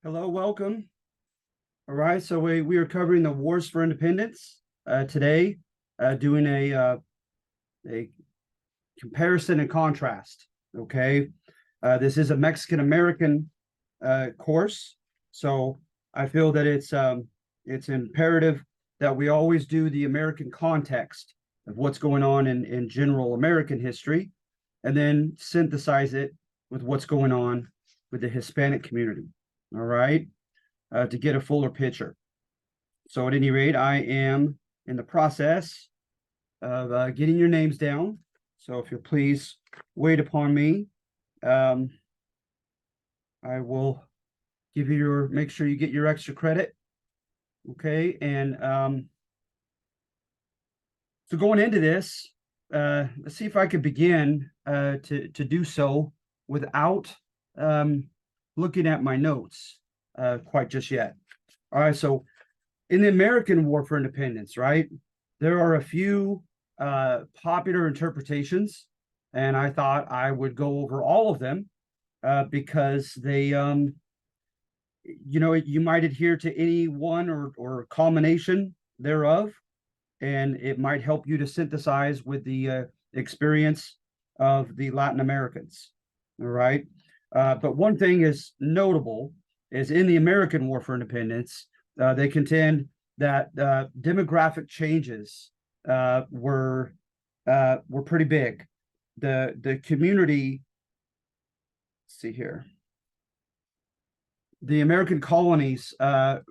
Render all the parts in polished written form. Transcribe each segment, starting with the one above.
Hello, welcome. All right, so we are covering the wars for independence today, doing a comparison and contrast. Okay, this is a Mexican American course, so I feel that it's imperative that we always do the American context of what's going on in general American history, and then synthesize it with what's going on with the Hispanic community. All right, to get a fuller picture. So at any rate, I am in the process of getting your names down. So if you'll please wait upon me, um, I will give you make sure you get your extra credit. Okay. And so going into this, let's see if I could begin to do so without looking at my notes quite just yet. All right. So in the American War for Independence, right, there are a few popular interpretations, and I thought I would go over all of them because they, you might adhere to any one or combination thereof, and it might help you to synthesize with the experience of the Latin Americans. All right. But one thing is notable is in the American War for Independence, they contend that demographic changes were pretty big. The community, let's see here, the American colonies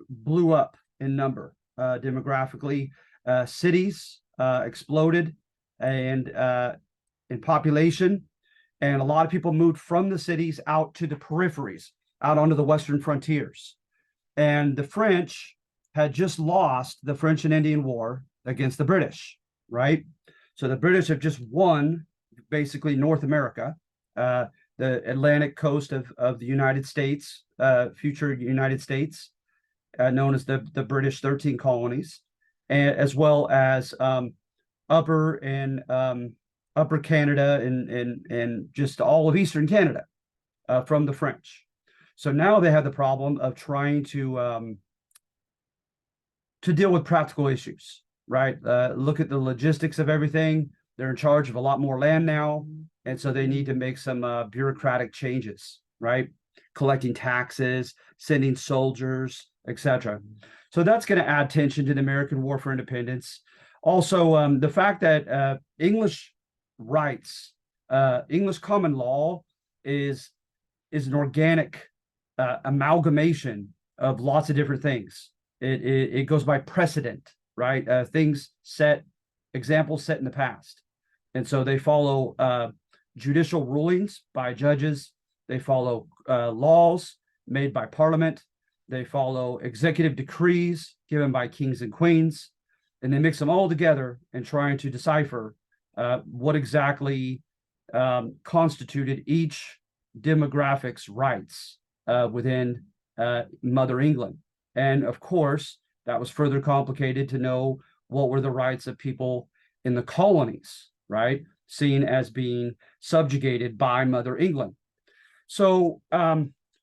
blew up in number demographically. Cities exploded and in population, and a lot of people moved from the cities out to the peripheries, out onto the western frontiers. And the French had just lost the French and Indian War against the British, right? So the British have just won basically North America, the Atlantic coast of the United States, future United States, known as the British 13 colonies, and as well as upper and upper Canada and just all of Eastern Canada from the French. So now they have the problem of trying to deal with practical issues, right? Look at the logistics of everything. They're in charge of a lot more land now, and so they need to make some bureaucratic changes, right? Collecting taxes, sending soldiers, etc. So that's going to add tension to the American War for Independence. Also, the fact that English rights, English common law is an organic amalgamation of lots of different things. It goes by precedent, right? Things set, examples set in the past, and so they follow judicial rulings by judges. They follow laws made by Parliament. They follow executive decrees given by kings and queens, and they mix them all together and trying to decipher what exactly constituted each demographic's rights within Mother England. And of course, that was further complicated to know what were the rights of people in the colonies, right? Seen as being subjugated by Mother England. So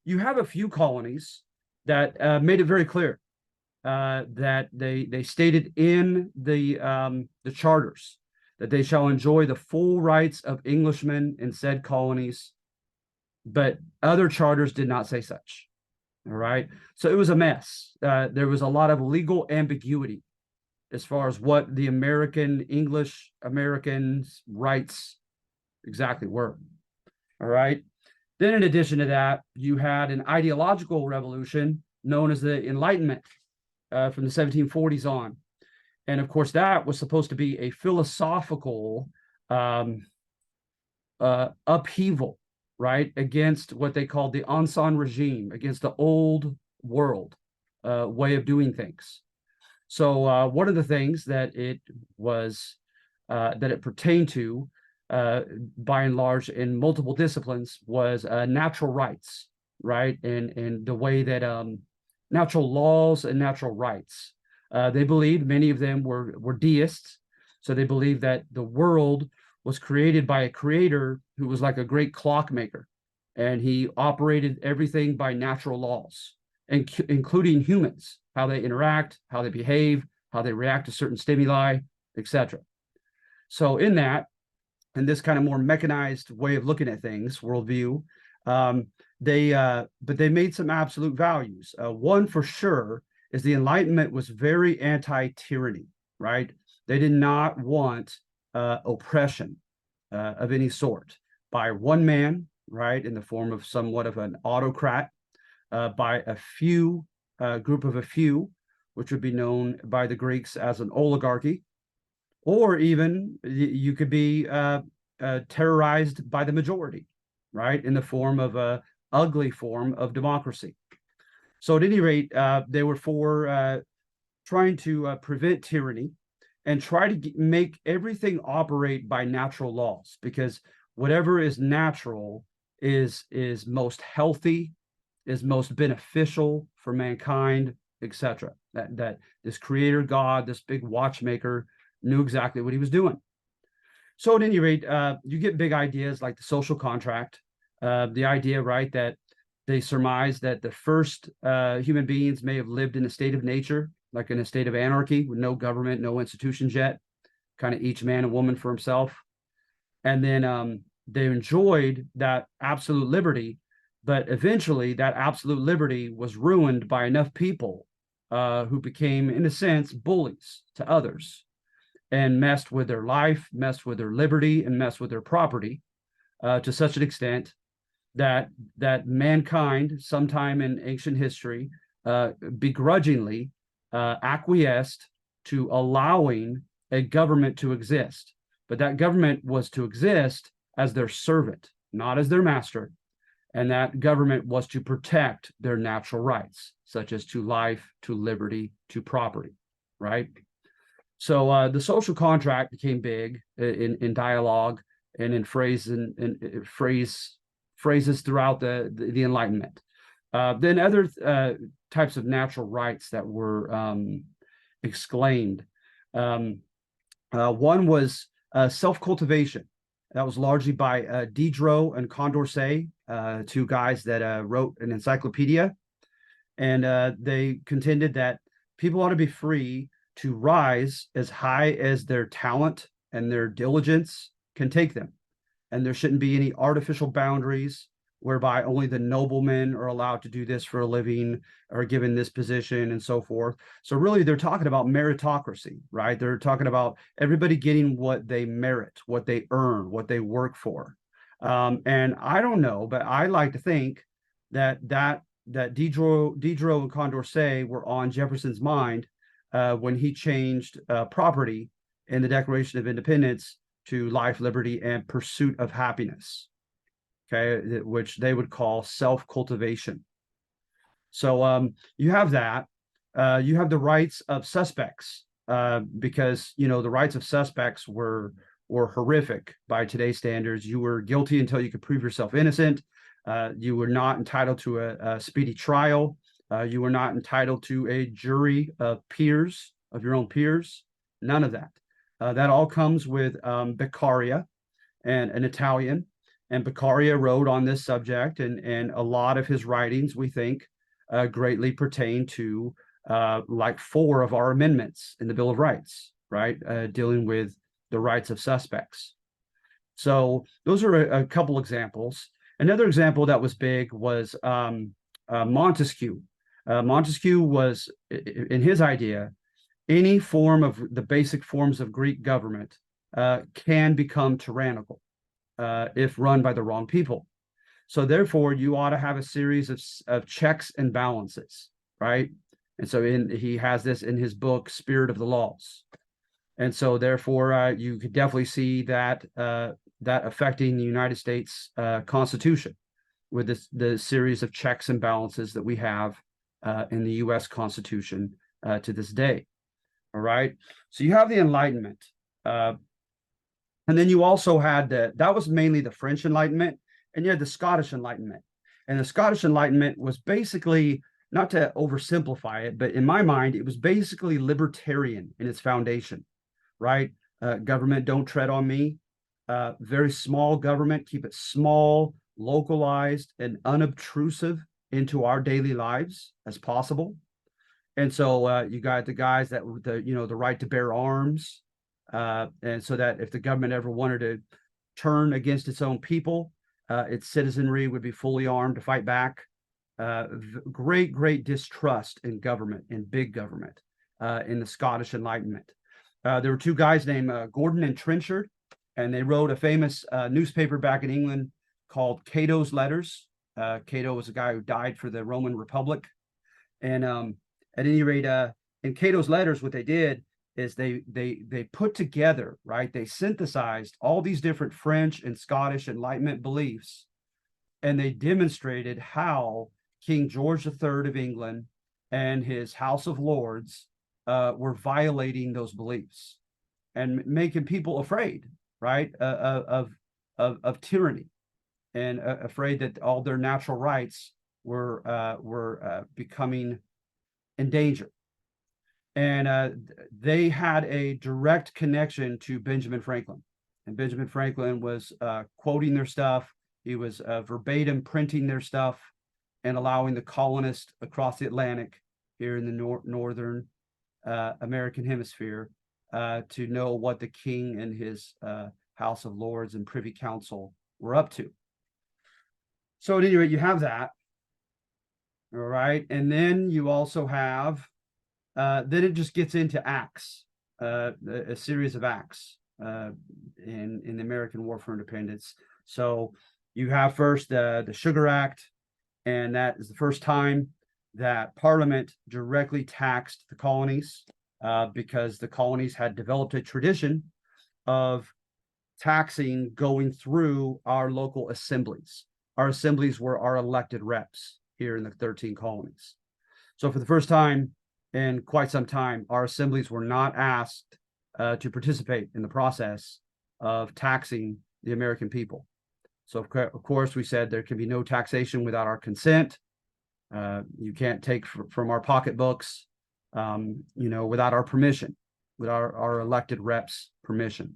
you have a few colonies that made it very clear that they stated in the charters that they shall enjoy the full rights of Englishmen in said colonies, but other charters did not say such. All right. So it was a mess. There was a lot of legal ambiguity as far as what the English Americans' rights exactly were. All right. Then, in addition to that, you had an ideological revolution known as the Enlightenment from the 1740s on. And of course, that was supposed to be a philosophical upheaval, right, against what they called the Ancien regime, against the old world way of doing things. So one of the things that it pertained to, by and large, in multiple disciplines, was natural rights, right, and the way that natural laws and natural rights. They believed, many of them were deists, so they believed that the world was created by a creator who was like a great clockmaker, and he operated everything by natural laws. including humans, how they interact, how they behave, how they react to certain stimuli, etc. So in that, in this kind of more mechanized way of looking at things, worldview, but they made some absolute values. One for sure is the Enlightenment was very anti-tyranny, right? They did not want oppression of any sort by one man, right, in the form of somewhat of an autocrat, by a few, group of a few, which would be known by the Greeks as an oligarchy, or even you could be terrorized by the majority, right, in the form of a ugly form of democracy. So at any rate, they were for trying to prevent tyranny and try to make everything operate by natural laws, because whatever is natural is most healthy, is most beneficial for mankind, etc. That this creator God, this big watchmaker, knew exactly what he was doing. So at any rate, you get big ideas like the social contract, the idea, right, that they surmise that the first human beings may have lived in a state of nature, like in a state of anarchy with no government, no institutions yet, kind of each man and woman for himself. And then they enjoyed that absolute liberty, but eventually that absolute liberty was ruined by enough people who became, in a sense, bullies to others and messed with their life, messed with their liberty, and messed with their property to such an extent that mankind, sometime in ancient history, begrudgingly acquiesced to allowing a government to exist. But that government was to exist as their servant, not as their master. And that government was to protect their natural rights, such as to life, to liberty, to property, right? So the social contract became big in dialogue and in phrases throughout the Enlightenment. Then other types of natural rights that were exclaimed. One was self-cultivation. That was largely by Diderot and Condorcet, two guys that wrote an encyclopedia. And they contended that people ought to be free to rise as high as their talent and their diligence can take them. And there shouldn't be any artificial boundaries whereby only the noblemen are allowed to do this for a living or given this position and so forth. So really they're talking about meritocracy, right? They're talking about everybody getting what they merit, what they earn, what they work for. And I don't know, but I like to think that Diderot and Condorcet were on Jefferson's mind when he changed property in the Declaration of Independence to life, liberty, and pursuit of happiness, okay, which they would call self-cultivation. So you have that. You have the rights of suspects, because, you know, the rights of suspects were horrific by today's standards. You were guilty until you could prove yourself innocent. You were not entitled to a speedy trial. You were not entitled to a jury of peers, of your own peers. None of that. That all comes with Beccaria, and an Italian. And Beccaria wrote on this subject, and a lot of his writings, we think, greatly pertain to like 4 of our amendments in the Bill of Rights, right? Dealing with the rights of suspects. So those are a couple examples. Another example that was big was Montesquieu. Montesquieu was, in his idea, any form of the basic forms of Greek government can become tyrannical if run by the wrong people. So therefore, you ought to have a series of checks and balances, right? And so he has this in his book, Spirit of the Laws. And so therefore, you could definitely see that affecting the United States Constitution with the series of checks and balances that we have in the U.S. Constitution to this day. All right. So you have the Enlightenment. And then you also had that was mainly the French Enlightenment, and you had the Scottish Enlightenment. And the Scottish Enlightenment was basically, not to oversimplify it, but in my mind, it was basically libertarian in its foundation, right? Government, don't tread on me. Very small government, keep it small, localized, and unobtrusive into our daily lives as possible. And so you got the guys that were the right to bear arms, and so that if the government ever wanted to turn against its own people, its citizenry would be fully armed to fight back. Great distrust in government, in big government, in the Scottish Enlightenment. There were two guys named Gordon and Trenchard, and they wrote a famous newspaper back in England called Cato's Letters. Cato was a guy who died for the Roman Republic. And at any rate, in Cato's Letters, what they did is they put together, right? They synthesized all these different French and Scottish Enlightenment beliefs, and they demonstrated how King George III of England and his House of Lords were violating those beliefs and making people afraid, right, of tyranny, and afraid that all their natural rights were becoming in danger. And they had a direct connection to Benjamin Franklin. And Benjamin Franklin was quoting their stuff. He was verbatim printing their stuff and allowing the colonists across the Atlantic here in the northern American hemisphere to know what the king and his House of Lords and Privy Council were up to. So at any rate, you have that. All right. And then you also have, then it just gets into acts, a series of acts in the American War for Independence. So you have first the Sugar Act, and that is the first time that Parliament directly taxed the colonies, because the colonies had developed a tradition of taxing going through our local assemblies. Our assemblies were our elected reps here in the 13 colonies. So for the first time in quite some time, our assemblies were not asked to participate in the process of taxing the American people. So of course we said there can be no taxation without our consent. You can't take from our pocketbooks, without our permission, with our elected reps' permission.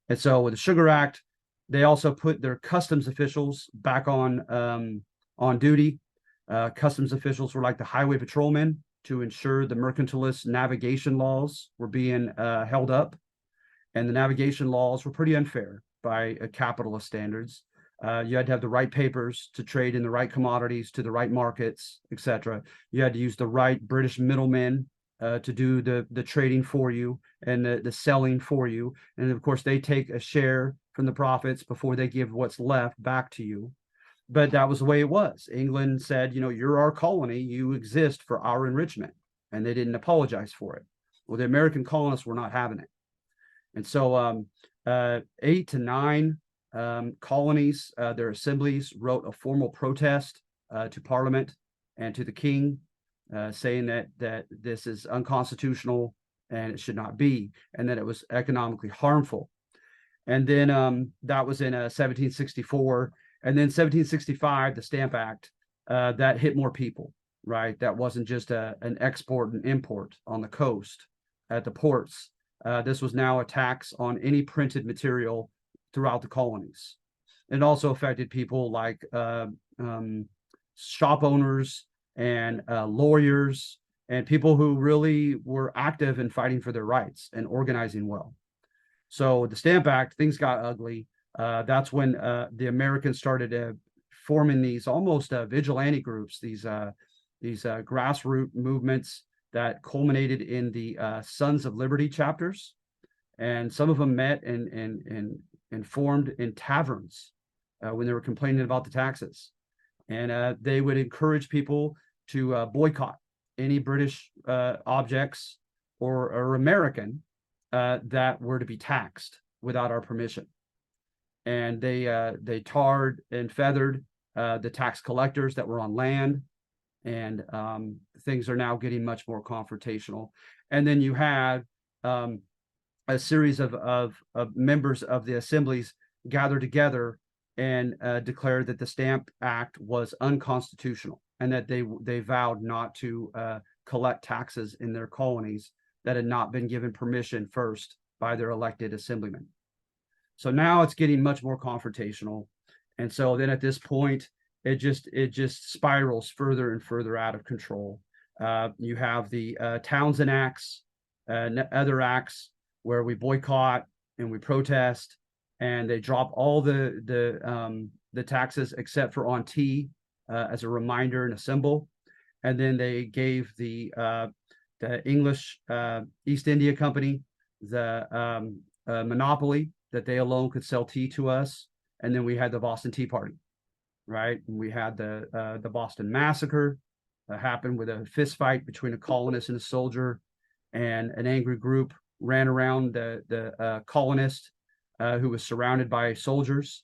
And so with the Sugar Act, they also put their customs officials back on duty. Customs officials were like the highway patrolmen to ensure the mercantilist navigation laws were being held up. And the navigation laws were pretty unfair by capitalist standards. You had to have the right papers to trade in the right commodities to the right markets, etc. You had to use the right British middlemen to do the trading for you and the selling for you. And of course, they take a share from the profits before they give what's left back to you. But that was the way it was. England said, you're our colony, you exist for our enrichment. And they didn't apologize for it. Well, the American colonists were not having it. And so 8 to 9 colonies, their assemblies wrote a formal protest to Parliament and to the king, saying that this is unconstitutional and it should not be, and that it was economically harmful. And then that was in 1764. And then 1765, the Stamp Act, that hit more people, right? That wasn't just an export and import on the coast at the ports. This was now a tax on any printed material throughout the colonies. It also affected people like shop owners and lawyers and people who really were active in fighting for their rights and organizing well. So the Stamp Act, things got ugly. That's when the Americans started forming these almost vigilante groups, these grassroots movements that culminated in the Sons of Liberty chapters. And some of them met and formed in taverns when they were complaining about the taxes. And they would encourage people to boycott any British objects or American that were to be taxed without our permission. And they tarred and feathered the tax collectors that were on land, and things are now getting much more confrontational. And then you had a series of members of the assemblies gather together and declare that the Stamp Act was unconstitutional, and that they vowed not to collect taxes in their colonies that had not been given permission first by their elected assemblymen. So now it's getting much more confrontational. And so then at this point, it just spirals further and further out of control. You have the Townsend Acts, and other acts where we boycott and we protest, and they drop all the taxes except for on tea, as a reminder and a symbol. And then they gave the English East India Company the monopoly that they alone could sell tea to us. And then we had the Boston Tea Party, right? And we had the Boston Massacre that happened with a fist fight between a colonist and a soldier, and an angry group ran around the colonist who was surrounded by soldiers,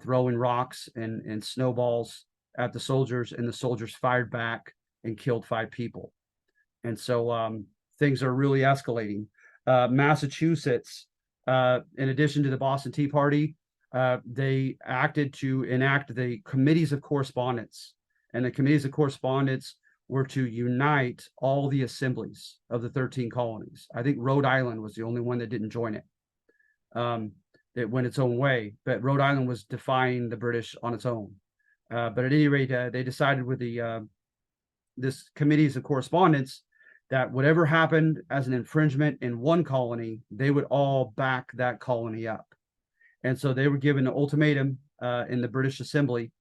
throwing rocks and snowballs at the soldiers, and the soldiers fired back and killed 5 people. And so things are really escalating. Massachusetts, in addition to the Boston Tea Party, they acted to enact the Committees of Correspondence. And the Committees of Correspondence were to unite all the assemblies of the 13 colonies. I think Rhode Island was the only one that didn't join it. It went its own way, but Rhode Island was defying the British on its own. But at any rate, they decided with this Committees of Correspondence that whatever happened as an infringement in one colony, they would all back that colony up. And so they were given an ultimatum in the British Assembly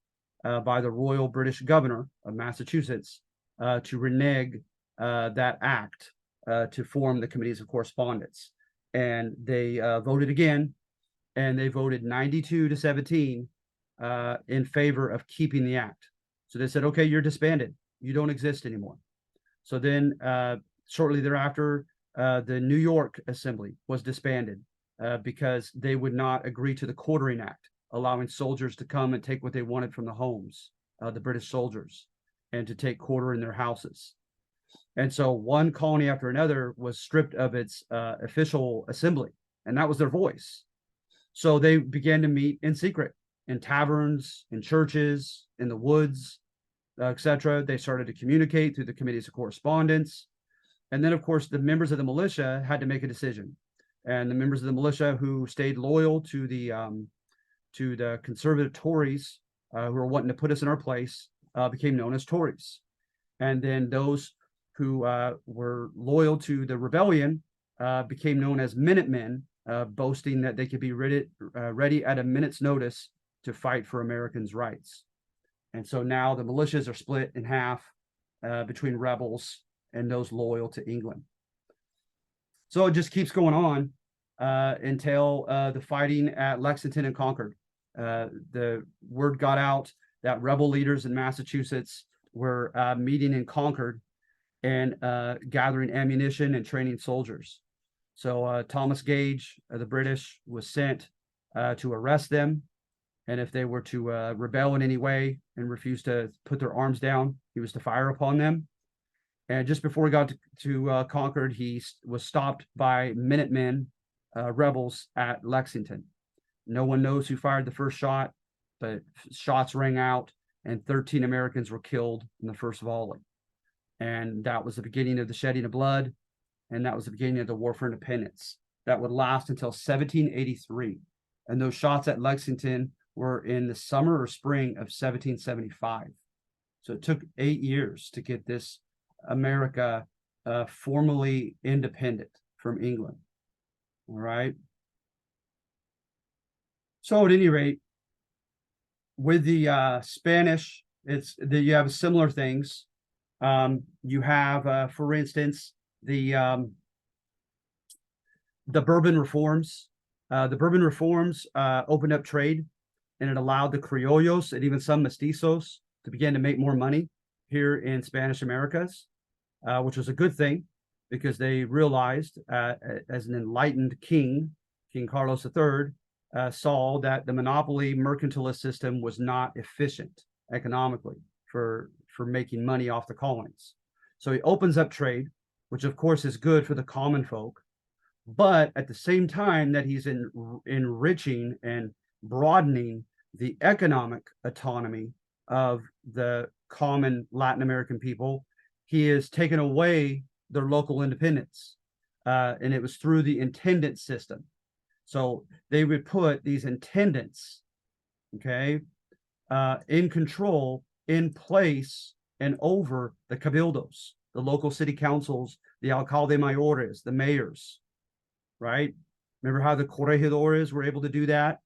by the Royal British Governor of Massachusetts to renege that act to form the Committees of Correspondence. And they voted again, and they voted 92-17 in favor of keeping the act. So they said, okay, you're disbanded. You don't exist anymore. So then shortly thereafter, the New York Assembly was disbanded because they would not agree to the Quartering Act, allowing soldiers to come and take what they wanted from the homes, the British soldiers, and to take quarter in their houses. And so one colony after another was stripped of its official assembly, and that was their voice. So they began to meet in secret, in taverns, in churches, in the woods, etc. They started to communicate through the Committees of Correspondence. And then, of course, the members of the militia had to make a decision. And the members of the militia who stayed loyal to the conservative Tories, who were wanting to put us in our place, became known as Tories. And then those who were loyal to the rebellion became known as Minutemen, boasting that they could be ready at a minute's notice to fight for Americans' rights. And so now the militias are split in half between rebels and those loyal to England. So it just keeps going on until the fighting at Lexington and Concord. The word got out that rebel leaders in Massachusetts were meeting in Concord and gathering ammunition and training soldiers. So Thomas Gage of the British was sent to arrest them. And if they were to rebel in any way and refuse to put their arms down, he was to fire upon them. And just before he got to Concord, he was stopped by Minutemen, rebels at Lexington. No one knows who fired the first shot, but shots rang out and 13 Americans were killed in the first volley. And that was the beginning of the shedding of blood. And that was the beginning of the War for Independence. That would last until 1783. And those shots at Lexington were in the summer or spring of 1775. So it took 8 years to get this America formally independent from England. All right. So at any rate, with the Spanish, you have similar things. You have, for instance, the Bourbon reforms. The Bourbon reforms opened up trade, and it allowed the Criollos and even some mestizos to begin to make more money here in Spanish Americas, which was a good thing because they realized, as an enlightened king, King Carlos III, saw that the monopoly mercantilist system was not efficient economically for making money off the colonies. So he opens up trade, which of course is good for the common folk, but at the same time that he's enriching and broadening the economic autonomy of the common Latin American people, he has taken away their local independence. And it was through the intendant system. So they would put these intendants, okay, in control, in place, and over the cabildos, the local city councils, the alcalde mayores, the mayors, right? Remember how the corregidores were able to do that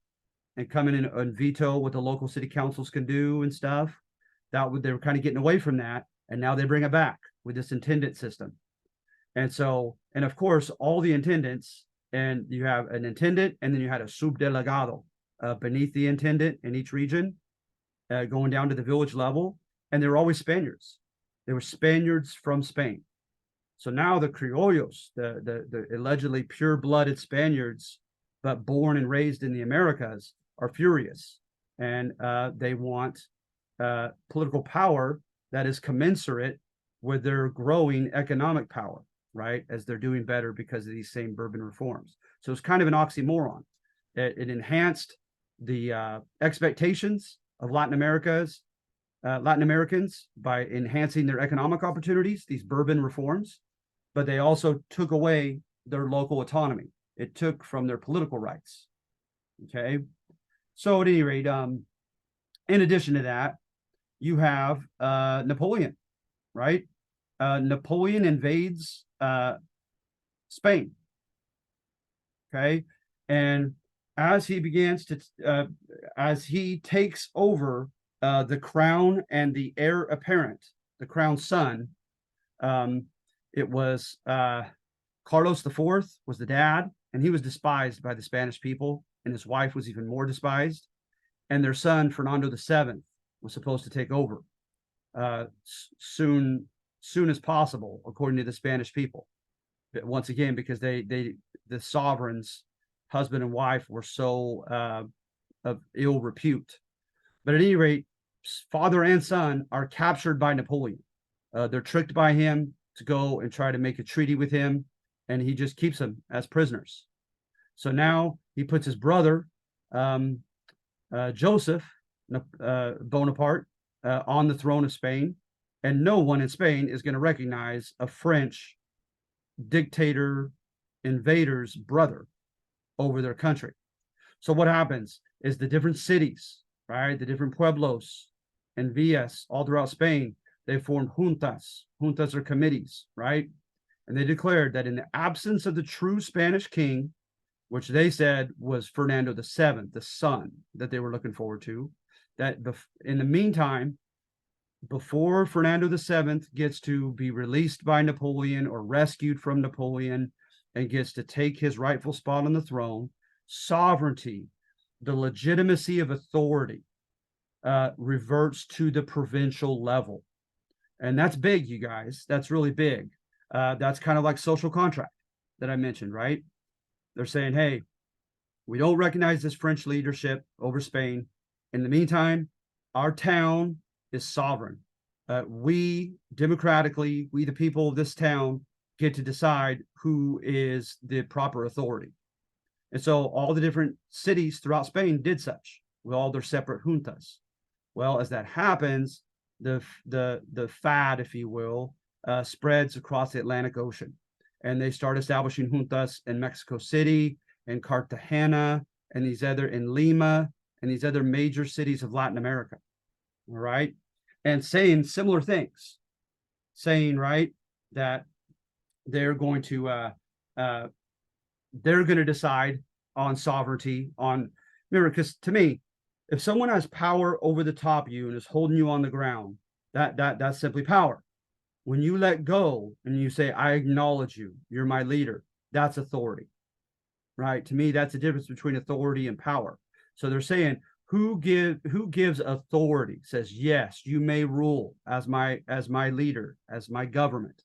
and come in and veto what the local city councils can do and stuff? They were kind of getting away from that, and now they bring it back with this intendant system. And so, and of course, all the intendants, and you have an intendant, and then you had a subdelegado beneath the intendant in each region, going down to the village level, and they were always Spaniards. They were Spaniards from Spain. So now the criollos, the allegedly pure-blooded Spaniards, but born and raised in the Americas, are furious, and they want political power that is commensurate with their growing economic power, right? As they're doing better because of these same Bourbon reforms. So it's kind of an oxymoron. It enhanced the expectations of Latin Americans by enhancing their economic opportunities, these Bourbon reforms, but they also took away their local autonomy. It took from their political rights. Okay. So at any rate, in addition to that, you have Napoleon, right? Napoleon invades Spain. Okay. And as he begins to, as he takes over the crown and the heir apparent, the crown's son, it was Carlos IV was the dad, and he was despised by the Spanish people, and his wife was even more despised. And their son, Fernando VII, was supposed to take over soon as possible, according to the Spanish people. But once again, because the sovereigns, husband and wife, were so of ill repute. But at any rate, father and son are captured by Napoleon. They're tricked by him to go and try to make a treaty with him, and he just keeps them as prisoners. So now he puts his brother, Joseph Bonaparte, on the throne of Spain, and no one in Spain is going to recognize a French dictator invader's brother over their country. So what happens is the different cities, right, the different pueblos and villas all throughout Spain, they formed juntas. Juntas are committees, right? And they declared that in the absence of the true Spanish king, which they said was Fernando VII, the son that they were looking forward to, that in the meantime, before Fernando VII gets to be released by Napoleon or rescued from Napoleon and gets to take his rightful spot on the throne, sovereignty, the legitimacy of authority, reverts to the provincial level. And that's big, you guys. That's really big. That's kind of like social contract that I mentioned, right? They're saying, hey, we don't recognize this French leadership over Spain. In the meantime, our town is sovereign. We democratically, we the people of this town, get to decide who is the proper authority. And so all the different cities throughout Spain did such with all their separate juntas. Well, as that happens, the fad, if you will, spreads across the Atlantic Ocean. And they start establishing juntas in Mexico City and Cartagena and in Lima and these other major cities of Latin America. All right. And saying similar things, saying, right, that they're going to decide on sovereignty, remember, because to me, if someone has power over the top of you and is holding you on the ground, that's simply power. When you let go and you say, I acknowledge you, you're my leader, that's authority, right? To me, that's the difference between authority and power. So they're saying, who gives authority, says, yes, you may rule as my leader, as my government.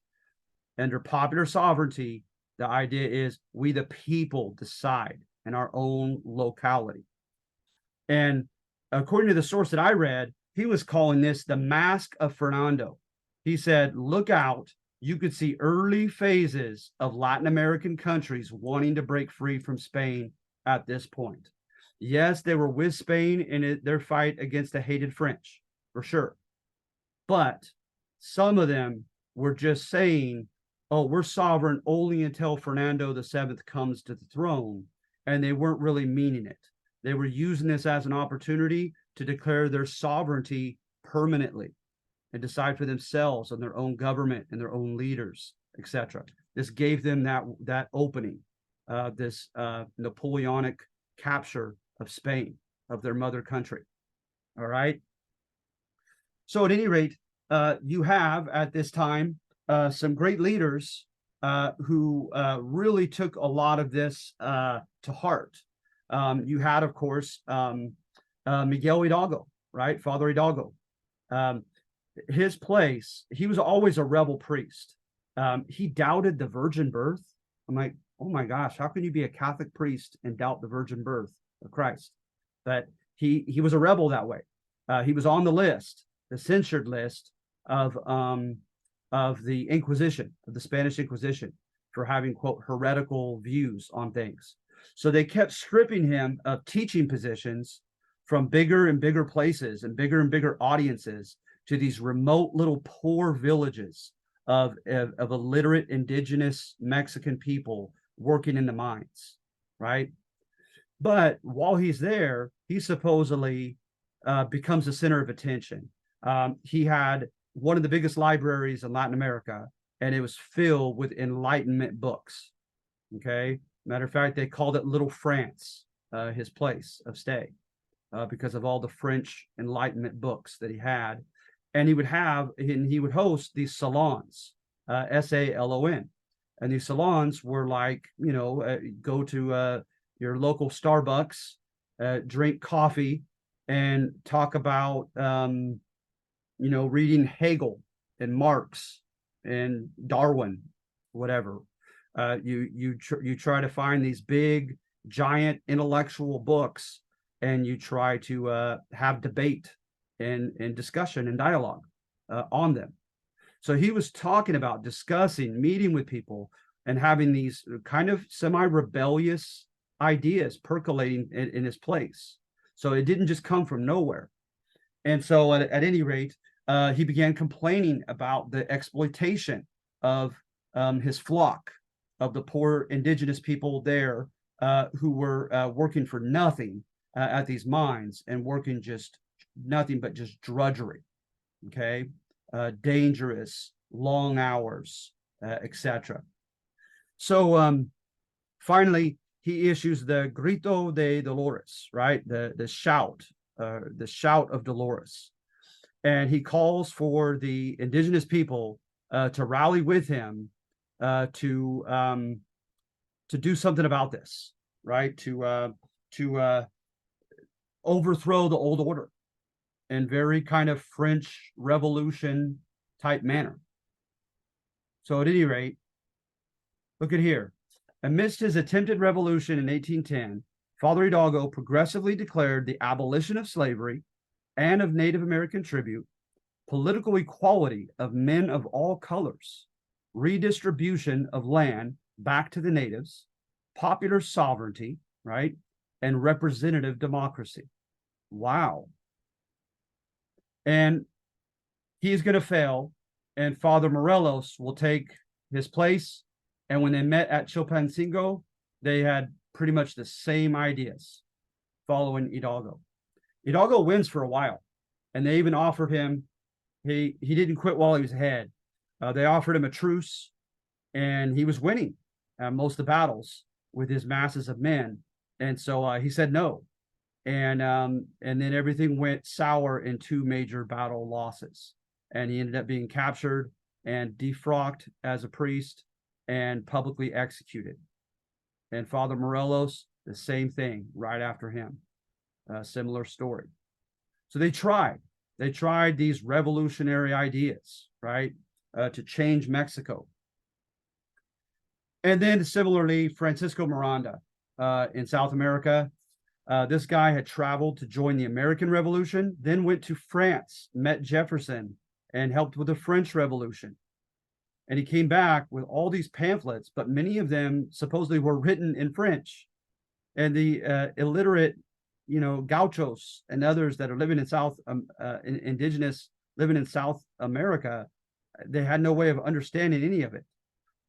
Under popular sovereignty, the idea is we the people decide in our own locality. And according to the source that I read, he was calling this the Mask of Fernando. He said, look out, you could see early phases of Latin American countries wanting to break free from Spain at this point. Yes, they were with Spain in their fight against the hated French, for sure. But some of them were just saying, oh, we're sovereign only until Fernando VII comes to the throne. And they weren't really meaning it. They were using this as an opportunity to declare their sovereignty permanently and decide for themselves on their own government and their own leaders, etc. This gave them that opening, this Napoleonic capture of Spain, of their mother country. All right. So at any rate, you have at this time some great leaders who really took a lot of this to heart. You had, of course, Miguel Hidalgo, right? Father Hidalgo. His place, he was always a rebel priest. He doubted the virgin birth. I'm like, oh my gosh, how can you be a Catholic priest and doubt the virgin birth of Christ? But he was a rebel that way. He was on the list, the censured list of the Inquisition, of the Spanish Inquisition, for having, quote, heretical views on things. So they kept stripping him of teaching positions from bigger and bigger places and bigger audiences to these remote little poor villages of illiterate indigenous Mexican people working in the mines, right? But while he's there, he supposedly becomes the center of attention. He had one of the biggest libraries in Latin America, and it was filled with Enlightenment books. Okay. Matter of fact, they called it Little France, his place of stay, because of all the French Enlightenment books that he had. And he would host these salons, SALON. And these salons were like, go to your local Starbucks, drink coffee, and talk about, reading Hegel and Marx and Darwin, whatever. You try to find these big, giant intellectual books, and you try to have debate and discussion and dialogue on them. So he was talking about discussing, meeting with people, and having these kind of semi-rebellious ideas percolating in his place. So it didn't just come from nowhere. And so at any rate, he began complaining about the exploitation of his flock, of the poor indigenous people there who were working for nothing at these mines and working just nothing but just drudgery, okay? Dangerous, long hours, etc. So finally, he issues the Grito de Dolores, right? The shout of Dolores. And he calls for the indigenous people to rally with him to do something about this, right? To overthrow the old order in very kind of French Revolution type manner. So at any rate, look at here. Amidst his attempted revolution in 1810, Father Hidalgo progressively declared the abolition of slavery and of Native American tribute, political equality of men of all colors, redistribution of land back to the natives, popular sovereignty, right, and representative democracy. Wow. And he's going to fail, and Father Morelos will take his place. And when they met at Chilpancingo, they had pretty much the same ideas following Hidalgo. Hidalgo wins for a while, and they even offered him, he didn't quit while he was ahead. They offered him a truce, and he was winning most of the battles with his masses of men. And so he said no. And then everything went sour in two major battle losses. And he ended up being captured and defrocked as a priest and publicly executed. And Father Morelos, the same thing right after him. Similar story. So they tried these revolutionary ideas, right, to change Mexico. And then similarly, Francisco Miranda in South America. This guy had traveled to join the American Revolution, then went to France, met Jefferson, and helped with the French Revolution. And he came back with all these pamphlets, but many of them supposedly were written in French. And the illiterate, gauchos and others that are living in indigenous living in South America, they had no way of understanding any of it.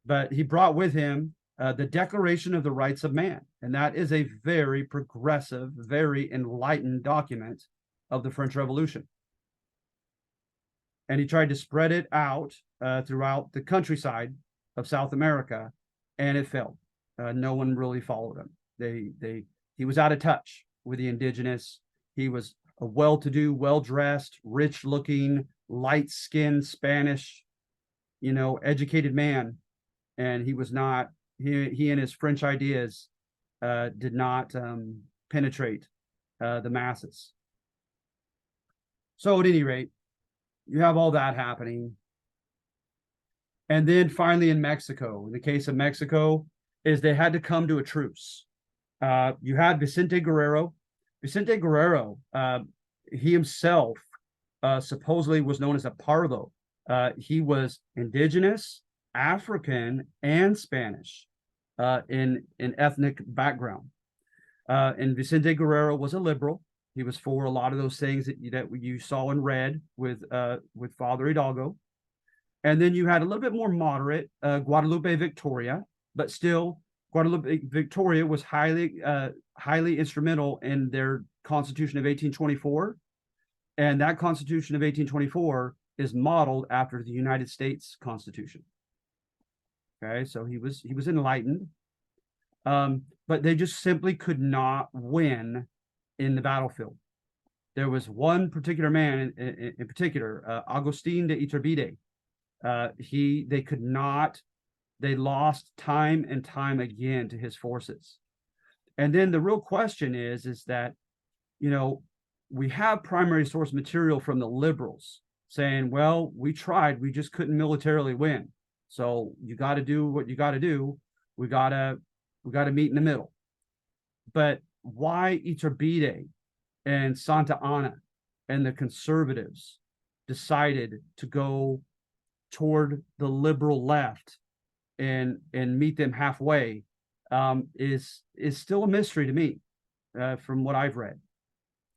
But he brought with him the Declaration of the Rights of Man. And that is a very progressive, very enlightened document of the French Revolution. And he tried to spread it out throughout the countryside of South America, and it failed. No one really followed him. He was out of touch with the indigenous. He was a well-to-do, well-dressed, rich-looking, light-skinned Spanish, educated man, and he was not. He and his French ideas did not penetrate the masses. So, at any rate, you have all that happening. And then finally in Mexico, in the case of Mexico, is they had to come to a truce. You had Vicente Guerrero. Vicente Guerrero, he himself supposedly was known as a pardo. He was indigenous, African, and Spanish in ethnic background. And Vicente Guerrero was a liberal. He was for a lot of those things that you saw and read with Father Hidalgo. And then you had a little bit more moderate Guadalupe Victoria, but still Guadalupe Victoria was highly instrumental in their Constitution of 1824. And that Constitution of 1824 is modeled after the United States Constitution. Okay, so he was enlightened. But they just simply could not win in the battlefield. There was one particular man in particular, Agustin de Iturbide. They could not. They lost time and time again to his forces. And then the real question is that, we have primary source material from the liberals saying, well, we tried, we just couldn't militarily win. So you got to do what you got to do. We got to meet in the middle. But why Iturbide and Santa Anna and the conservatives decided to go toward the liberal left and meet them halfway is still a mystery to me from what I've read.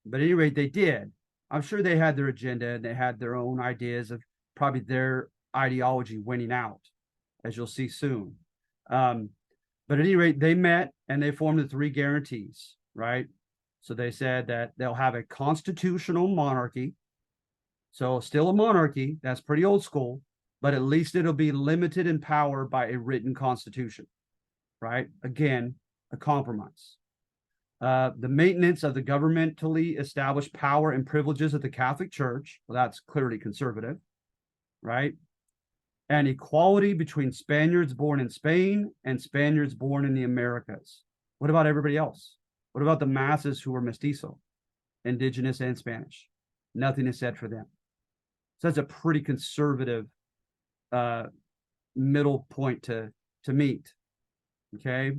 But at any rate, they did. I'm sure they had their agenda and they had their own ideas of probably their ideology winning out, as you'll see soon. But at any rate, they met and they formed the three guarantees, right? So they said that they'll have a constitutional monarchy. So still a monarchy, that's pretty old school, but at least it'll be limited in power by a written constitution, right? Again, a compromise. The maintenance of the governmentally established power and privileges of the Catholic Church. Well, that's clearly conservative, right? And equality between Spaniards born in Spain and Spaniards born in the Americas. What about everybody else? What about the masses who were mestizo, indigenous and Spanish? Nothing is said for them. So that's a pretty conservative middle point to meet. Okay.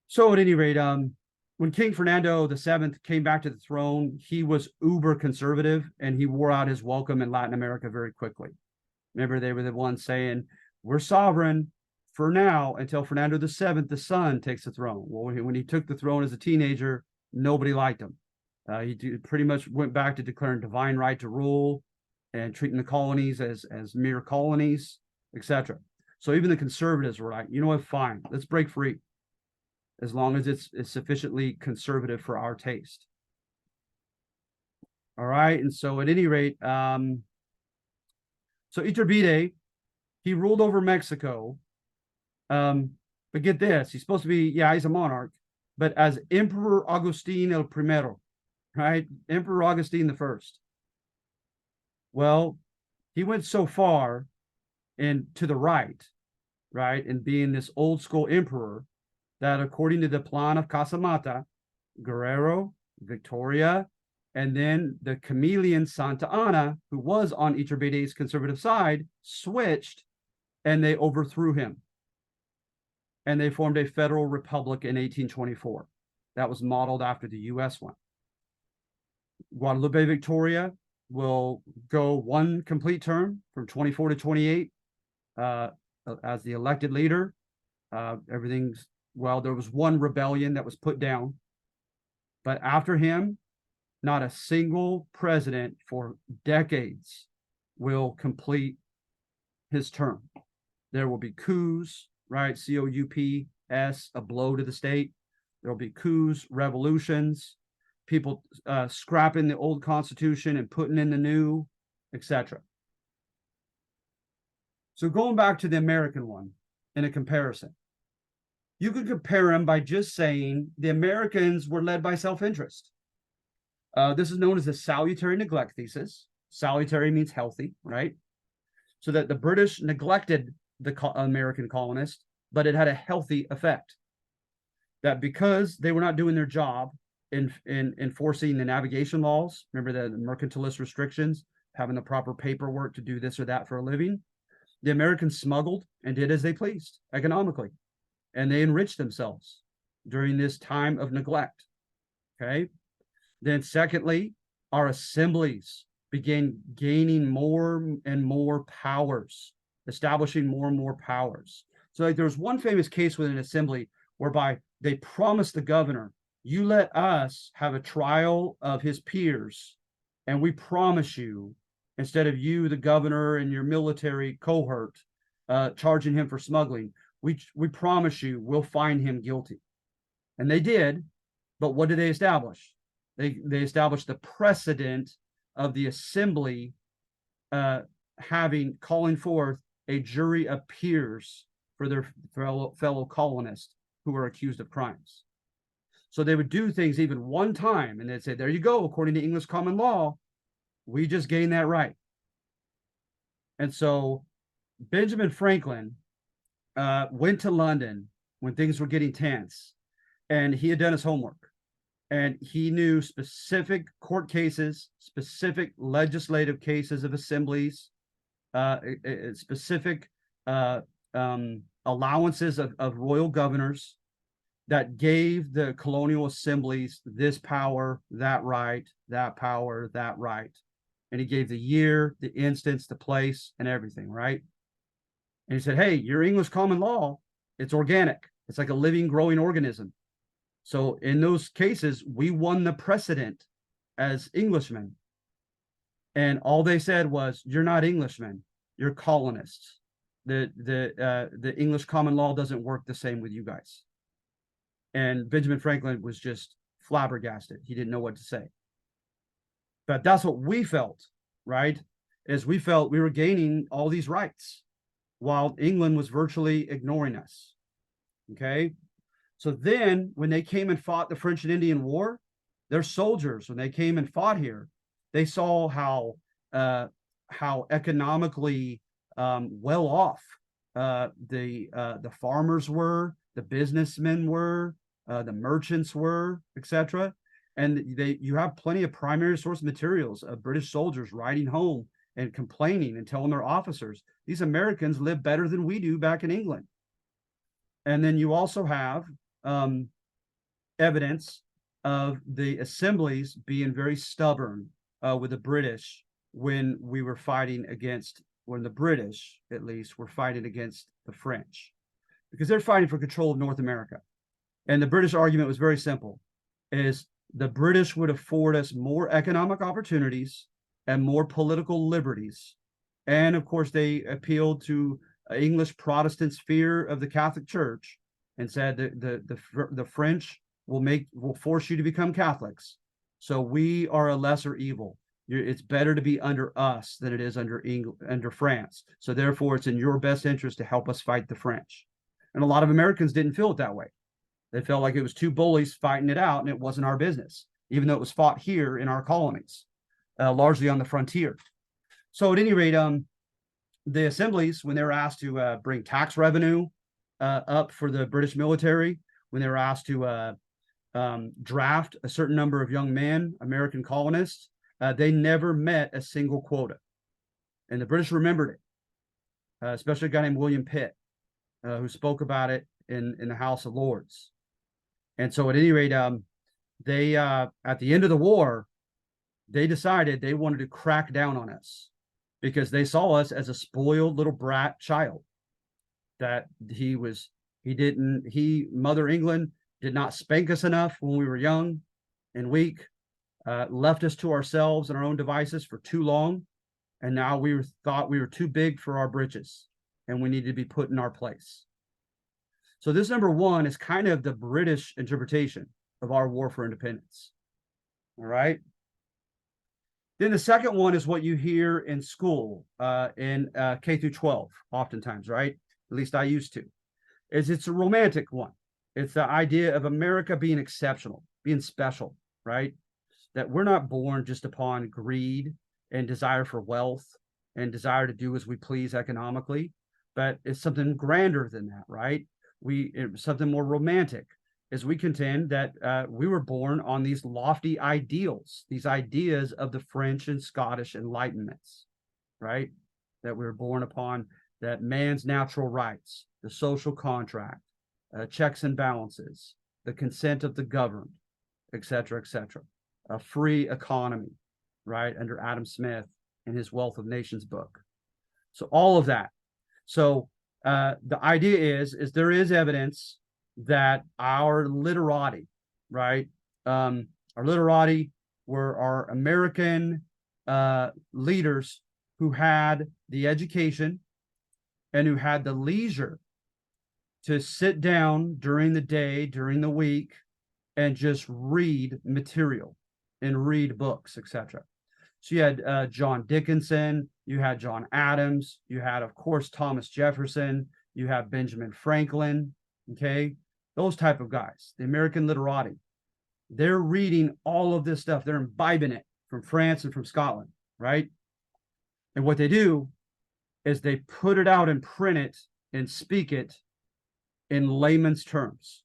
So at any rate, when King Fernando VII came back to the throne, he was uber conservative and he wore out his welcome in Latin America very quickly. Remember, they were the ones saying, we're sovereign for now until Fernando VII, the son, takes the throne. Well, when he took the throne as a teenager, nobody liked him. He pretty much went back to declaring divine right to rule and treating the colonies as mere colonies, etc. So even the conservatives were like, you know what, fine, let's break free, as long as it's sufficiently conservative for our taste. All right, and so at any rate, so Iturbide, he ruled over Mexico, but get this, he's supposed to be, he's a monarch, but as Emperor Agustin el Primero, right? Emperor Augustine the First. Well, he went so far and to the right, in being this old school emperor, that according to the plan of Casamata, Guerrero, Victoria, and then the chameleon Santa Anna, who was on Iturbide's conservative side, switched and they overthrew him. And they formed a federal republic in 1824. That was modeled after the US one. Guadalupe Victoria will go one complete term from 24 to 28 as the elected leader. There was one rebellion that was put down, but after him, not a single president for decades will complete his term. There will be coups, right? COUPS, a blow to the state. There will be coups, revolutions. people scrapping the old Constitution and putting in the new, etc. So going back to the American one in a comparison, you could compare them by just saying the Americans were led by self-interest. This is known as the salutary neglect thesis. Salutary means healthy, right? So that the British neglected the American colonists, but it had a healthy effect. That because they were not doing their job in enforcing the navigation laws, remember the mercantilist restrictions, having the proper paperwork to do this or that for a living, the Americans smuggled and did as they pleased economically, and they enriched themselves during this time of neglect. Okay. Then secondly, our assemblies began gaining more and more powers, establishing more and more powers. So like there was one famous case with an assembly whereby they promised the governor, you let us have a trial of his peers, and we promise you, instead of you, the governor, and your military cohort charging him for smuggling, we promise you we'll find him guilty. And they did, but what did they establish? They established the precedent of the assembly calling forth a jury of peers for their fellow colonists who were accused of crimes. So they would do things even one time, and they'd say, there you go, according to English common law, we just gained that right. And so Benjamin Franklin went to London when things were getting tense, and he had done his homework. And he knew specific court cases, specific legislative cases of assemblies, specific allowances of royal governors that gave the colonial assemblies this power, that right, that power, that right. And he gave the year, the instance, the place, and everything, right? And he said, hey, your English common law, it's organic. It's like a living, growing organism. So in those cases, we won the precedent as Englishmen. And all they said was, you're not Englishmen, you're colonists. The English common law doesn't work the same with you guys. And Benjamin Franklin was just flabbergasted. He didn't know what to say. But that's what we felt, right? Is we felt we were gaining all these rights while England was virtually ignoring us. Okay. So then when they came and fought the French and Indian War, their soldiers, when they came and fought here, they saw how economically well off the farmers were, the businessmen were, the merchants were, etc. And you have plenty of primary source materials of British soldiers writing home and complaining and telling their officers, these Americans live better than we do back in England. And then you also have evidence of the assemblies being very stubborn with the British when the British, at least, were fighting against the French, because they're fighting for control of North America. And the British argument was very simple, is the British would afford us more economic opportunities and more political liberties. And of course, they appealed to English Protestants' fear of the Catholic Church and said that the French will force you to become Catholics. So we are a lesser evil. It's better to be under us than it is under France. So therefore, it's in your best interest to help us fight the French. And a lot of Americans didn't feel it that way. They felt like it was two bullies fighting it out, and it wasn't our business, even though it was fought here in our colonies, largely on the frontier. So at any rate, the assemblies, when they were asked to bring tax revenue up for the British military, when they were asked to draft a certain number of young men, American colonists, they never met a single quota. And the British remembered it, especially a guy named William Pitt, who spoke about it in the House of Lords. And so at any rate, they at the end of the war, they decided they wanted to crack down on us because they saw us as a spoiled little brat child, that Mother England did not spank us enough when we were young and weak, left us to ourselves and our own devices for too long. And now thought we were too big for our britches and we needed to be put in our place. So this number one is kind of the British interpretation of our war for independence. All right. Then the second one is what you hear in school, in K through 12, oftentimes, right? At least I used to. It's a romantic one. It's the idea of America being exceptional, being special, right? That we're not born just upon greed and desire for wealth and desire to do as we please economically, but it's something grander than that, right? It's something more romantic, as we contend that we were born on these lofty ideals, these ideas of the French and Scottish Enlightenments, right? That we were born upon, that man's natural rights, the social contract, checks and balances, the consent of the governed, et cetera, a free economy, right? Under Adam Smith in his Wealth of Nations book. So all of that. So the idea is there is evidence that our literati, right? Our literati were our American leaders who had the education and who had the leisure to sit down during the day, during the week, and just read material and read books, etc. So you had John Dickinson, you had John Adams, you had, of course, Thomas Jefferson, you have Benjamin Franklin, okay? Those type of guys, the American literati. They're reading all of this stuff. They're imbibing it from France and from Scotland, right? And what they do is they put it out and print it and speak it in layman's terms.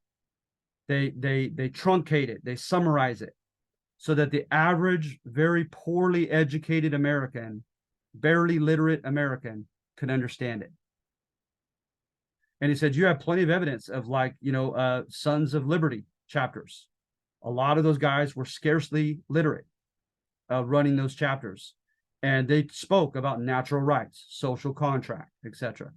They truncate it, they summarize it, so that the average, very poorly educated American, barely literate American, can understand it. And he said, you have plenty of evidence of, like, Sons of Liberty chapters. A lot of those guys were scarcely literate running those chapters. And they spoke about natural rights, social contract, etc.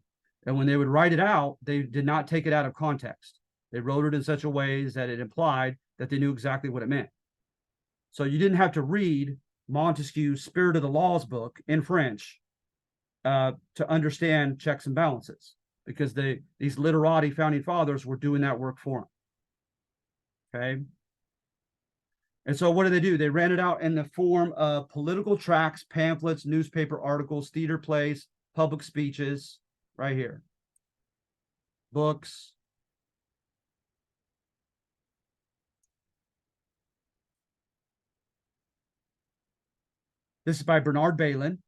And when they would write it out, they did not take it out of context. They wrote it in such a way that it implied that they knew exactly what it meant. So you didn't have to read Montesquieu's Spirit of the Laws book in French to understand checks and balances, because these literati founding fathers were doing that work for them. Okay. And so what do? They ran it out in the form of political tracts, pamphlets, newspaper articles, theater plays, public speeches, right here. Books. This is by Bernard Bailyn.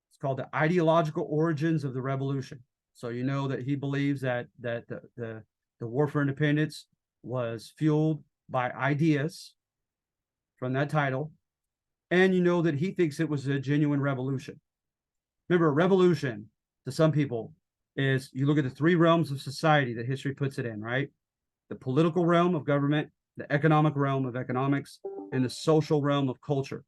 It's called The Ideological Origins of the Revolution. So you know that he believes that the War for Independence was fueled by ideas from that title. And you know that he thinks it was a genuine revolution. Remember, a revolution to some people is, you look at the three realms of society that history puts it in, right? The political realm of government, the economic realm of economics, and the social realm of culture.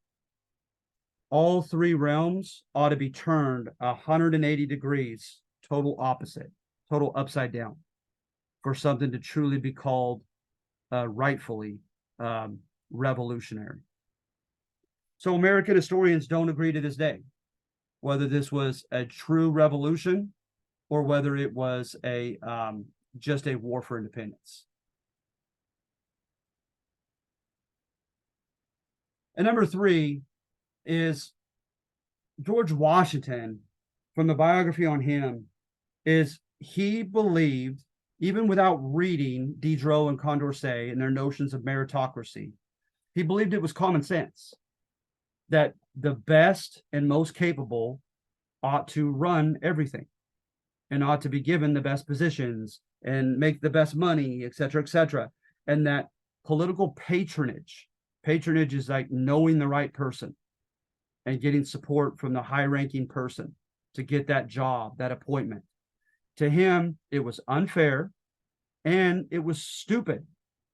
All three realms ought to be turned 180 degrees, total opposite, total upside down, for something to truly be called rightfully revolutionary. So American historians don't agree to this day whether this was a true revolution or whether it was a just a war for independence. And number three is George Washington. From the biography on him, is he believed, even without reading Diderot and Condorcet and their notions of meritocracy, he believed it was common sense that the best and most capable ought to run everything and ought to be given the best positions and make the best money, et cetera, and that political patronage is like knowing the right person and getting support from the high-ranking person to get that job, that appointment. To him, it was unfair and it was stupid,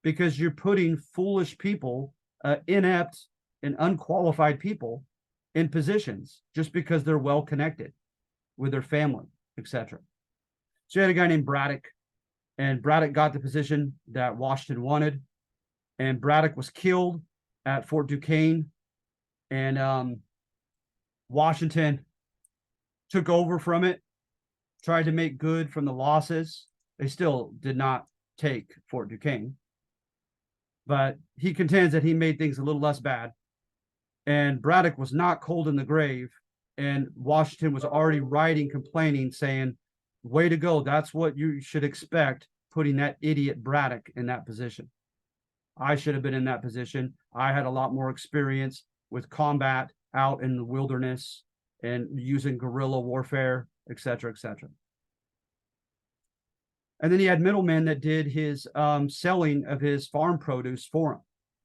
because you're putting foolish people, inept and unqualified people, in positions just because they're well connected with their family, etc. So you had a guy named Braddock, and Braddock got the position that Washington wanted, and Braddock was killed at Fort Duquesne, and Washington took over from it, tried to make good from the losses. They still did not take Fort Duquesne. But he contends that he made things a little less bad. And Braddock was not cold in the grave. And Washington was already writing, complaining, saying, way to go. That's what you should expect, putting that idiot Braddock in that position. I should have been in that position. I had a lot more experience with combat out in the wilderness and using guerrilla warfare, etc., etc. And then he had middlemen that did his selling of his farm produce for him.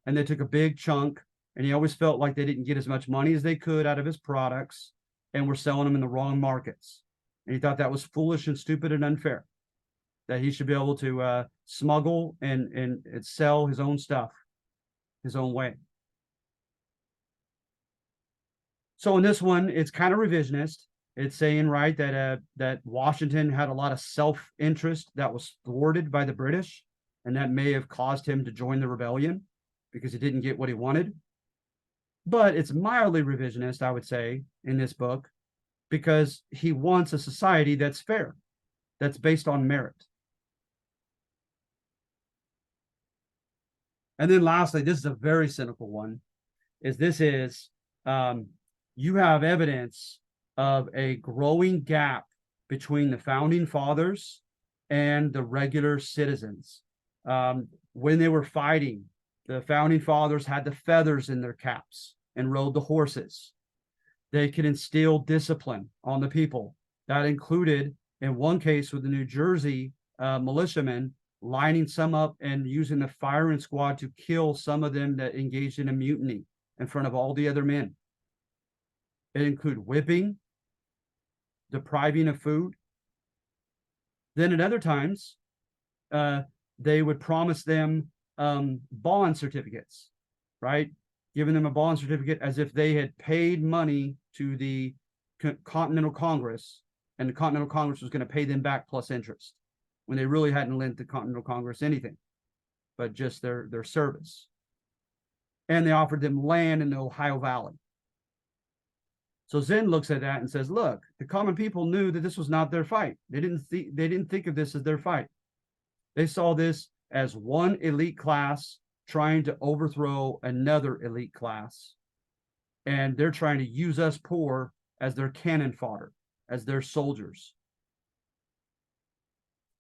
And they took a big chunk, and he always felt like they didn't get as much money as they could out of his products and were selling them in the wrong markets. And he thought that was foolish and stupid and unfair, that he should be able to smuggle and sell his own stuff his own way. So in this one, it's kind of revisionist. It's saying, right, that Washington had a lot of self-interest that was thwarted by the British, and that may have caused him to join the rebellion because he didn't get what he wanted. But it's mildly revisionist, I would say, in this book, because he wants a society that's fair, that's based on merit. And then lastly, this is a very cynical one, you have evidence of a growing gap between the founding fathers and the regular citizens. When they were fighting, the founding fathers had the feathers in their caps and rode the horses. They could instill discipline on the people. That included, in one case with the New Jersey militiamen, lining some up and using the firing squad to kill some of them that engaged in a mutiny in front of all the other men. It included whipping, depriving of food. Then at other times, they would promise them bond certificates, right? Giving them a bond certificate as if they had paid money to the Continental Congress, and the Continental Congress was going to pay them back plus interest, when they really hadn't lent the Continental Congress anything, but just their service. And they offered them land in the Ohio Valley. So Zinn looks at that and says, look, the common people knew that this was not their fight. They didn't think of this as their fight. They saw this as one elite class trying to overthrow another elite class. And they're trying to use us poor as their cannon fodder, as their soldiers.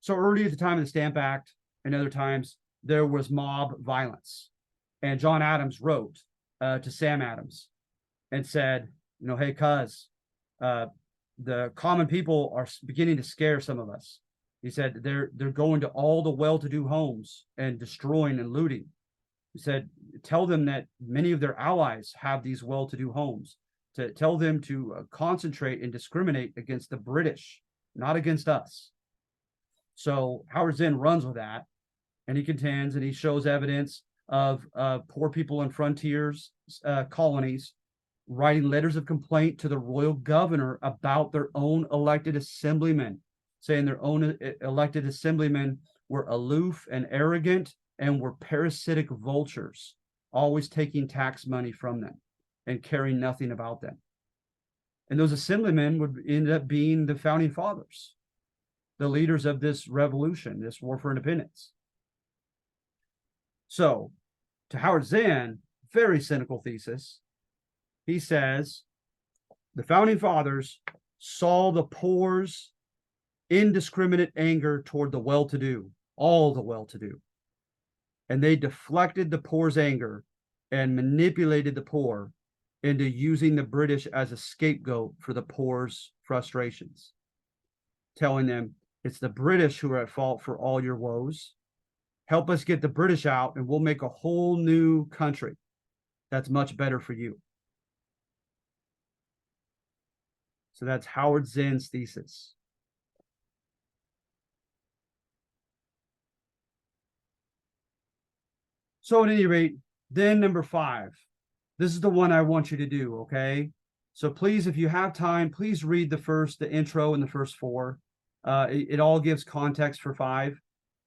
So early at the time of the Stamp Act and other times, there was mob violence. And John Adams wrote to Sam Adams and said, hey, cuz, the common people are beginning to scare some of us. He said they're going to all the well-to-do homes and destroying and looting. He said, tell them that many of their allies have these well-to-do homes. To tell them to concentrate and discriminate against the British, not against us. So Howard Zinn runs with that, and he contends and he shows evidence of poor people in frontiers colonies writing letters of complaint to the royal governor about their own elected assemblymen, saying their own elected assemblymen were aloof and arrogant and were parasitic vultures, always taking tax money from them and caring nothing about them. And those assemblymen would end up being the founding fathers, the leaders of this revolution, this war for independence. So, to Howard Zinn, very cynical thesis, he says the founding fathers saw the poor's indiscriminate anger toward the well-to-do, all the well-to-do, and they deflected the poor's anger and manipulated the poor into using the British as a scapegoat for the poor's frustrations, telling them it's the British who are at fault for all your woes. Help us get the British out and we'll make a whole new country that's much better for you. So that's Howard Zinn's thesis. So at any rate, then number 5. This is the one I want you to do, okay? So please, if you have time, please read the intro and the first 4. It all gives context for 5,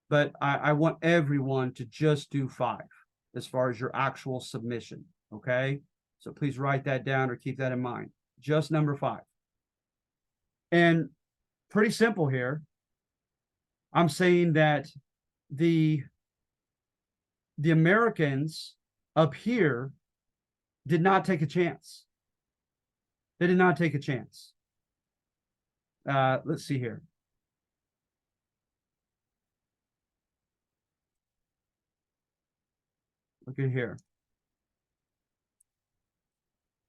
but I want everyone to just do 5 as far as your actual submission, okay? So please write that down or keep that in mind. Just number 5. And pretty simple here. I'm saying that the the Americans up here did not take a chance. They did not take a chance. Let's see here. Look at here.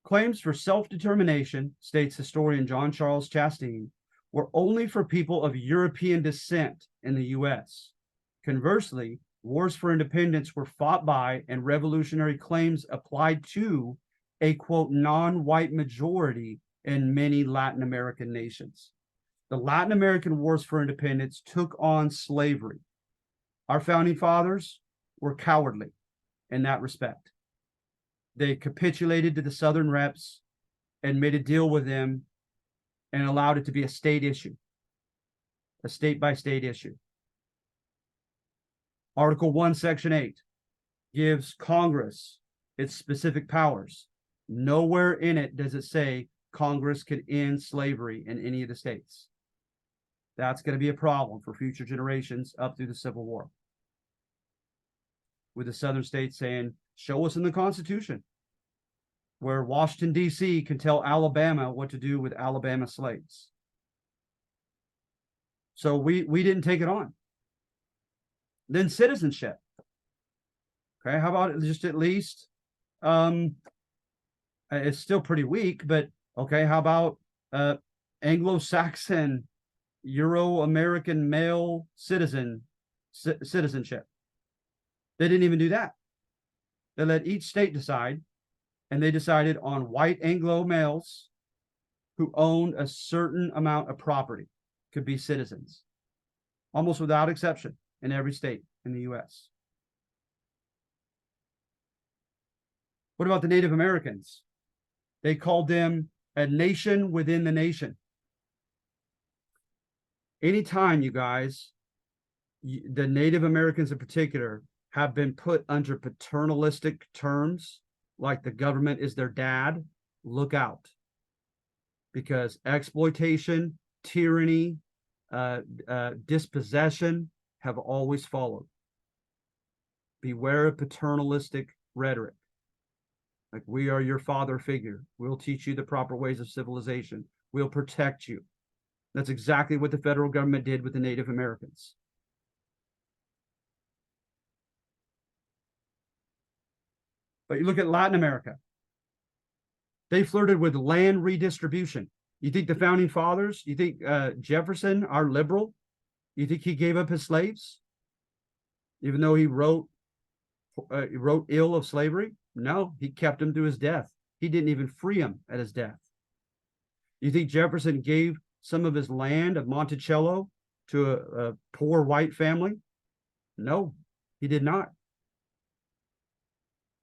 Claims for self-determination, states historian John Charles Chastain, were only for people of European descent in the U.S. Conversely, wars for independence were fought by and revolutionary claims applied to a, quote, non-white majority in many Latin American nations. The Latin American wars for independence took on slavery. Our founding fathers were cowardly in that respect. They capitulated to the Southern reps and made a deal with them and allowed it to be a state issue, a state-by-state issue. Article 1, Section 8 gives Congress its specific powers. Nowhere in it does it say Congress could end slavery in any of the states. That's going to be a problem for future generations up through the Civil War. With the Southern states saying, show us in the Constitution where Washington, D.C. can tell Alabama what to do with Alabama slaves. So we didn't take it on. Then citizenship. Okay, how about just at least, it's still pretty weak, but okay, how about Anglo-Saxon, Euro-American male citizenship? They didn't even do that. They let each state decide, and they decided on white Anglo males who owned a certain amount of property could be citizens, almost without exception, in every state in the U.S. What about the Native Americans? They called them a nation within the nation. Anytime, you guys, the Native Americans in particular have been put under paternalistic terms, like the government is their dad, look out. Because exploitation, tyranny, dispossession have always followed. Beware of paternalistic rhetoric. Like, we are your father figure. We'll teach you the proper ways of civilization. We'll protect you. That's exactly what the federal government did with the Native Americans. But you look at Latin America. They flirted with land redistribution. You think the founding fathers, you think Jefferson, our liberal, you think he gave up his slaves? Even though he wrote ill of slavery? No, he kept them to his death. He didn't even free them at his death. You think Jefferson gave some of his land of Monticello to a poor white family? No, he did not.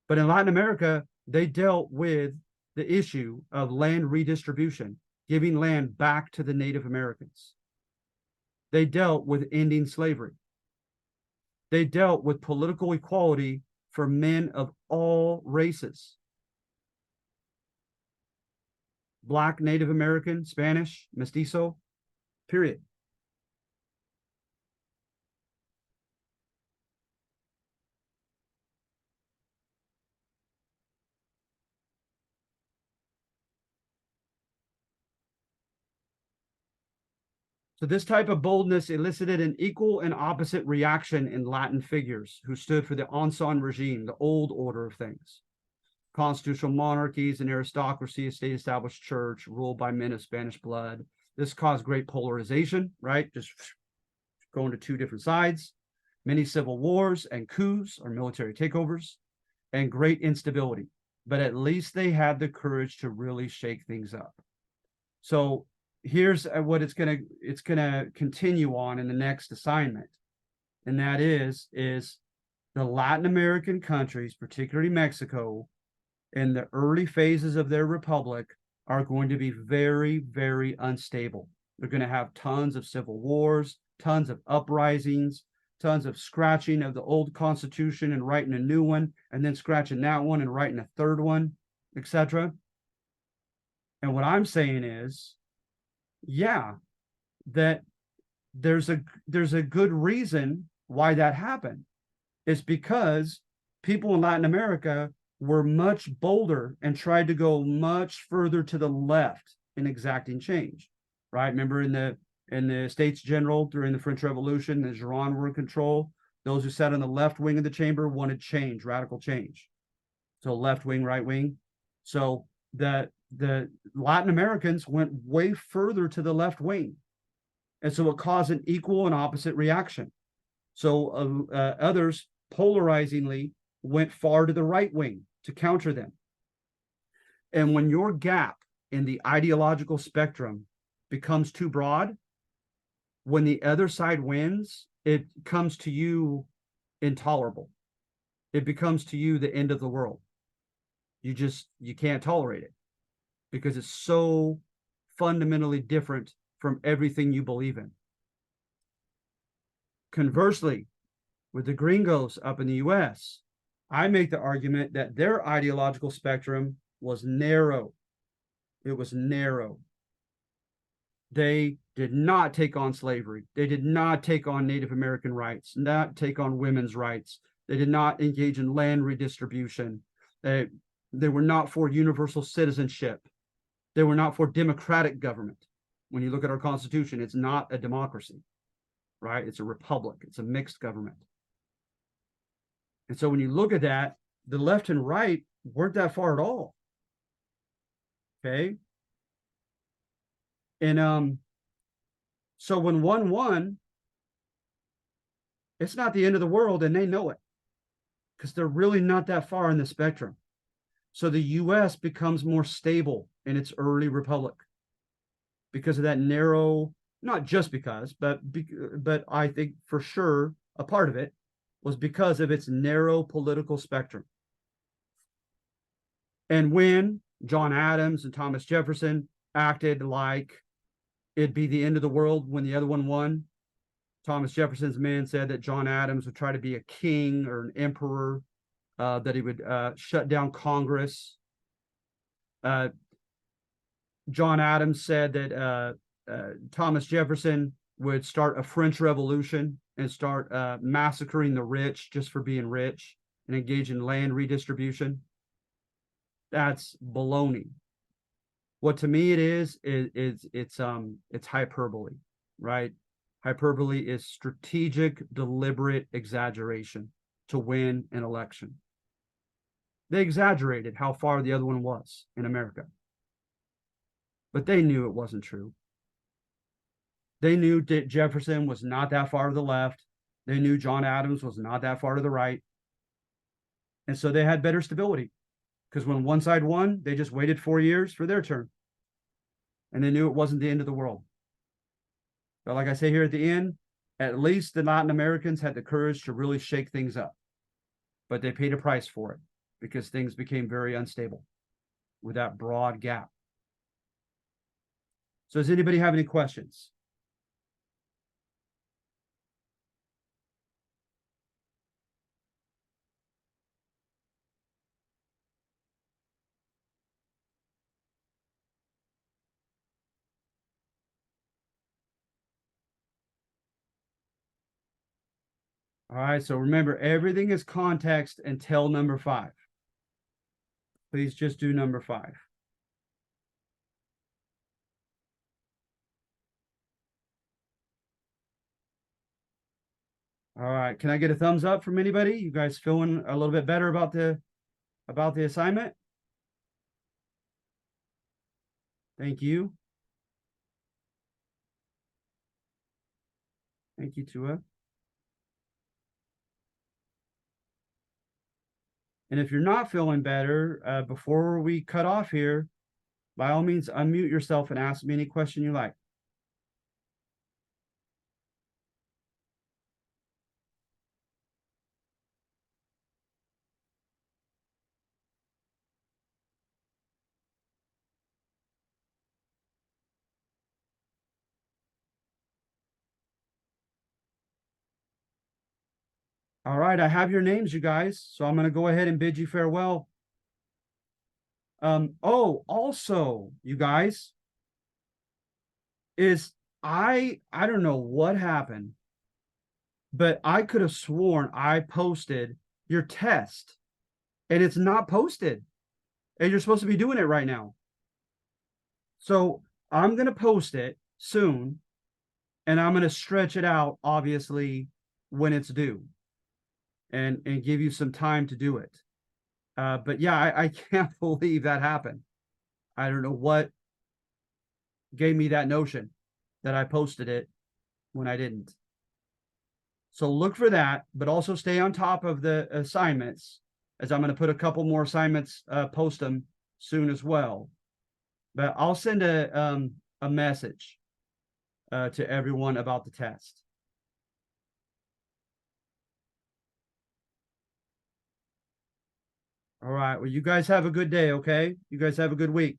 But in Latin America, they dealt with the issue of land redistribution, giving land back to the Native Americans. They dealt with ending slavery. They dealt with political equality for men of all races. Black, Native American, Spanish, mestizo, period. So this type of boldness elicited an equal and opposite reaction in Latin figures who stood for the Ancien regime, the old order of things. Constitutional monarchies and aristocracy, a state-established church ruled by men of Spanish blood. This caused great polarization, right? Just going to two different sides. Many civil wars and coups, or military takeovers, and great instability. But at least they had the courage to really shake things up. So here's what it's gonna continue on in the next assignment, and that is the Latin American countries, particularly Mexico, in the early phases of their republic, are going to be very, very unstable. They're going to have tons of civil wars, tons of uprisings, tons of scratching of the old constitution and writing a new one, and then scratching that one and writing a third one, etc. And what I'm saying is, yeah, that there's a good reason why that happened. It's because people in Latin America were much bolder and tried to go much further to the left in exacting change, right? Remember in the States General during the French Revolution, the Gironde were in control. Those who sat on the left wing of the chamber wanted change, radical change. So left wing, right wing. So the Latin Americans went way further to the left wing. And so it caused an equal and opposite reaction. So others polarizingly went far to the right wing to counter them. And when your gap in the ideological spectrum becomes too broad, when the other side wins, it comes to you intolerable. It becomes to you the end of the world. You can't tolerate it because it's so fundamentally different from everything you believe in. Conversely, with the gringos up in the US, I make the argument that their ideological spectrum was narrow. It was narrow. They did not take on slavery. They did not take on Native American rights, not take on women's rights. They did not engage in land redistribution. They were not for universal citizenship. They were not for democratic government. When you look at our Constitution, it's not a democracy, right? It's a republic. It's a mixed government. And so when you look at that, the left and right weren't that far at all. Okay. And so when one won, it's not the end of the world, and they know it because they're really not that far in the spectrum. So the US becomes more stable in its early republic because of that narrow, not just because, but I think for sure a part of it was because of its narrow political spectrum. And when John Adams and Thomas Jefferson acted like it'd be the end of the world when the other one won, Thomas Jefferson's men said that John Adams would try to be a king or an emperor, that he would shut down Congress. John Adams said that Thomas Jefferson would start a French Revolution and start massacring the rich just for being rich and engage in land redistribution. That's baloney. What to me it is it's hyperbole, right? Hyperbole is strategic, deliberate exaggeration to win an election. They exaggerated how far the other one was in America, but they knew it wasn't true. They knew that Jefferson was not that far to the left. They knew John Adams was not that far to the right. And so they had better stability because when one side won, they just waited 4 years for their turn. And they knew it wasn't the end of the world. But like I say here at the end, at least the Latin Americans had the courage to really shake things up. But they paid a price for it because things became very unstable with that broad gap. So does anybody have any questions? All right, so remember, everything is context until number 5. Please just do number 5. All right, can I get a thumbs up from anybody? You guys feeling a little bit better about the assignment? Thank you. Thank you, Tua. And if you're not feeling better, before we cut off here, by all means, unmute yourself and ask me any question you like. All right, I have your names, you guys. So I'm going to go ahead and bid you farewell. Oh, also, you guys, is I don't know what happened, but I could have sworn I posted your test and it's not posted. And you're supposed to be doing it right now. So I'm going to post it soon and I'm going to stretch it out, obviously, when it's due and give you some time to do it. But yeah, I can't believe that happened. I don't know what gave me that notion that I posted it when I didn't. So look for that, but also stay on top of the assignments, as I'm going to put a couple more assignments, post them soon as well. But I'll send a message to everyone about the test. All right. Well, you guys have a good day. Okay. You guys have a good week.